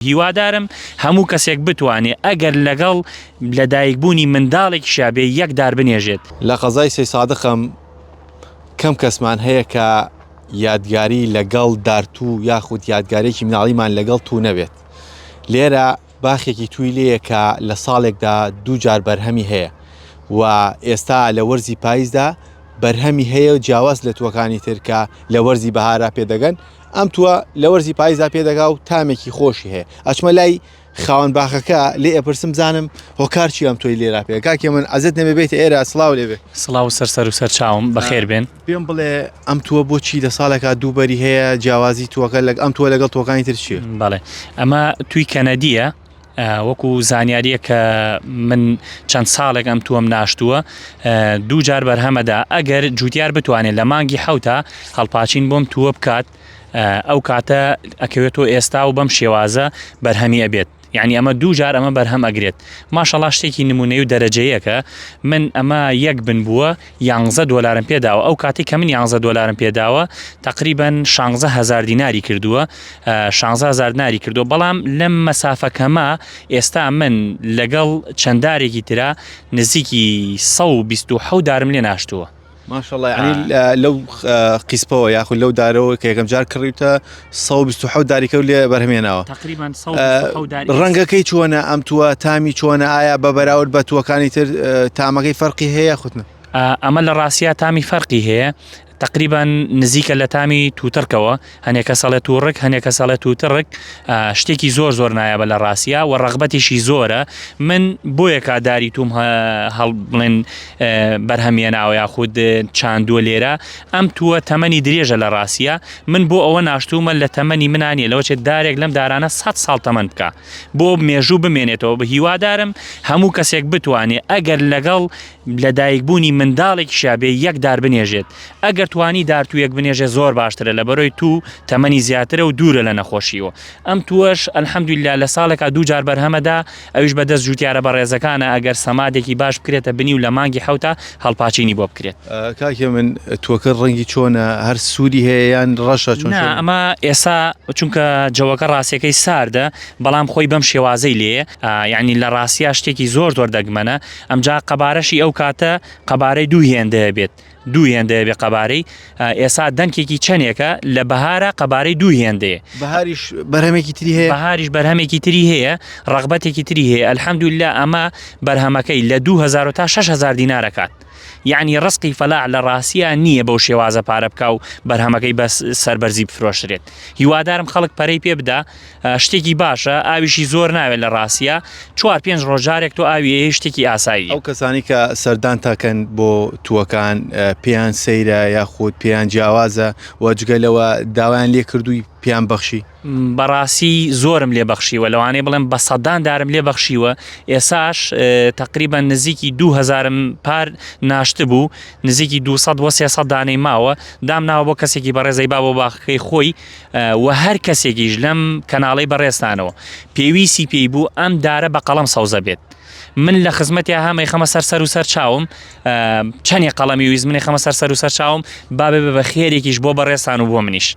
هیوادارم هەموو کەسێک بتوانێت ئەگەر لەگەڵ لەدایکبوونی منداڵێکی شابێ یەکدار بنێژێت. لە قەزای سەی سادقم کەم کەسمان هەیە کە یادگاری لەگەڵ دارتوو یاخود یادگارێکی مناڵیمان لەگەڵ تو نەبێت. لێرە باخێکی توی لێیە کە لە ساڵێکدا دوو جار بەرهەمی هەیە و ئێستا لە وەرزی پاییزدا بەرهەمی هەیە و جیاواز لە تووەکانی ترکە لە وەرزی بەهارا پێدەگەن. ئەم تووە لە وەرزی پاییزدا پێدەگا و تامێکی خۆشی هەیە. ئەچمە لای خاوەن باخەکە لێ ئەپرسم زانم هۆکارچی ئەم تۆی لێرا پێ کاکێ من ئەزت نەبێ بێتە ئێرە سڵاو لێبێ. سڵاو سەر و سەر چاوم بەخێر بێن. پێم بڵێ ئەم تووە بۆچی لە ساڵێکا دووبەری هەیە جیاوازی تووەکە ئەم تووە لەگەڵ تۆکانی تر چیە؟ بەڵێ ئەمە توی کەنەدیە وەکو زانیاریە کە من چەند ساڵێک ئەم تووەم ناشتووە دوو جار بەرهەمەدا ئەگەر جوتیار بتوانێت لە مانگی حوتا هەڵپاچین بۆم تووە بکات ئەو کاتە ئەکەوێتەوە ئێستا و بەم شێوازە بەرهەمی ئەبێت. یعنی ئەمە دوو جار ئەمە بەرهەم ئەگرێت. ماشەڵڵا شتێکی نمونەی و دەرەجەیەکە من ئەمە یەک بن بووە $11 پێداوە. ئەو کاتی کە من $11 پێداوە تقریباً 16,000 دیناری کردووە 16,000 دیناری کردو. بەڵام لەم مەسافەکەمە ئێستا من لەگەڵ چەندارێکی ترا نزیکی $127 لێ ناشتووە. ماشەڵڵا ینی لەو قیسپەوە یاخود لەو دارەوە کە یەکەم جار کڕیتە $127 کەوت لێ بەرهەمێناوە. تقریباً $127. ڕەنگەکەی چۆنە ئەم تووە تامی چۆنە ئایا بە بەراورد بە تووەکانی تر تامەکەی فەرقی هەیە خوتنە؟ ئەمە لە ڕاستیە تامی فەرقی هەیە. تقریبا نزیکە لە تامی تووتڕکەوە هەنێکە سەڵێت تووڕک هەنێکە سەڵێت تووتڕک شتێکی زۆر نایە لە ڕاستیە و ڕەغبەتیشی زۆرە. من بۆیە کاداری توم هەڵ بڵێن بەرهەمێناوە یاخود چاندووە لێرە. ئەم تووە تەمەنی درێژە لە ڕاستیە. من بۆ ئەوە ناشتومە لە تەمەنی منانیە لەوەچێت دارێک لەم دارانە 100 ساڵ تەمەن بکە بۆ مێژوو بمێنێتەوە. بە هیوادارم هەموو کەسێک بتوانێت ئەگەر لەگەڵ لەدایکبوونی منداڵێکی شابێ یەکدار بنێژێت. ئەگەر توانی دارتوویەک بنێژێ زۆر باشترە لە بەرۆی تو تەمەنی زیاترە و دوورە لە نەخۆشیەوە. ئەم تووەش ئەلحەمدولیلا لە ساڵێکا دوو جار بەرهەمەدا ئەویش بەدەست جوتیارە بە ڕێزەکانە ئەگەر سەمادێکی باش بکرێتە بنی و لە مانگی حوتا هەڵپاچینی بۆ بکرێت. کاکێ من تووەکە ڕەنگی چۆنە هەر سوودی هەیە یان ڕەشە چۆن؟ ئەمە ئێستا چونکە جەوەکە ڕاستیەکەی ساردە بەڵام خۆی بەم شێوازەی لێ یعنی لە ڕاستیا شتێکی زۆر دەگمەنە. ئەمجا قەبارەشی ئەو کاتە قەبارەی دوو هێندەیە بێت. دوو هێندەیە بێ قەبارەی. ئێستا دەنکێکی چەندێکە لە بەهارە قەبارەی دوو هێندەیە. بەهاریش بەرهەمێکی تری هەیە. بەهاریش بەرهەمێکی تری هەیە ڕەغبەتێکی تری هەیە. ئەلحەمدولیلا ئەمە بەرهەمەکەی لە 2000 تا 6000 دینارەکات. یعنی ڕسقی فەلاع لە ڕاستیە نییە بەو شێوازە پارە بکە و بەرهەمەکەی بە سەربەرزی بفرۆشرێت. هیوادارم خەڵک پەرەی پێ بدا. شتێکی باشە ئاویشی زۆر ناوێت لە ڕاستیە 4-5 ڕۆژارێک تۆ ئاوی شتێکی ئاسایی. ئەو کەسانی کە سەردان تاکەن بۆ تووەکان پێیان سەیرە یاخود پێیان جیاوازە و جگەلەوە داوایان لێ کردووی پیان بەخشی؟ بەڕاستی زۆرم لێ بەخشیوە لەوانەیە بڵێم بە سەدان دارم لێ بەخشیوە. ئێساش تقریبا نزیکی 2000 پار ناشت بوو نزیکی 200-300 دانەی ماوە دام ناوە بۆ کەسێکی بەڕێزەی با بۆ باخەکەی خۆی و هەر کەسێکیش لەم کەناڵەی بەڕێستانەوە پێویستی پێی بوو ئەم دارە بە قەڵەم سەوزە بێت. من لە خزمەتی هەمەی خەمە سەر و سەر چاوم چەندێک قەڵەمی ویست منی خەمە سەر و سەر چاوم با بێ بە خێرێکیش بۆ بەڕێستان و بۆ منیش.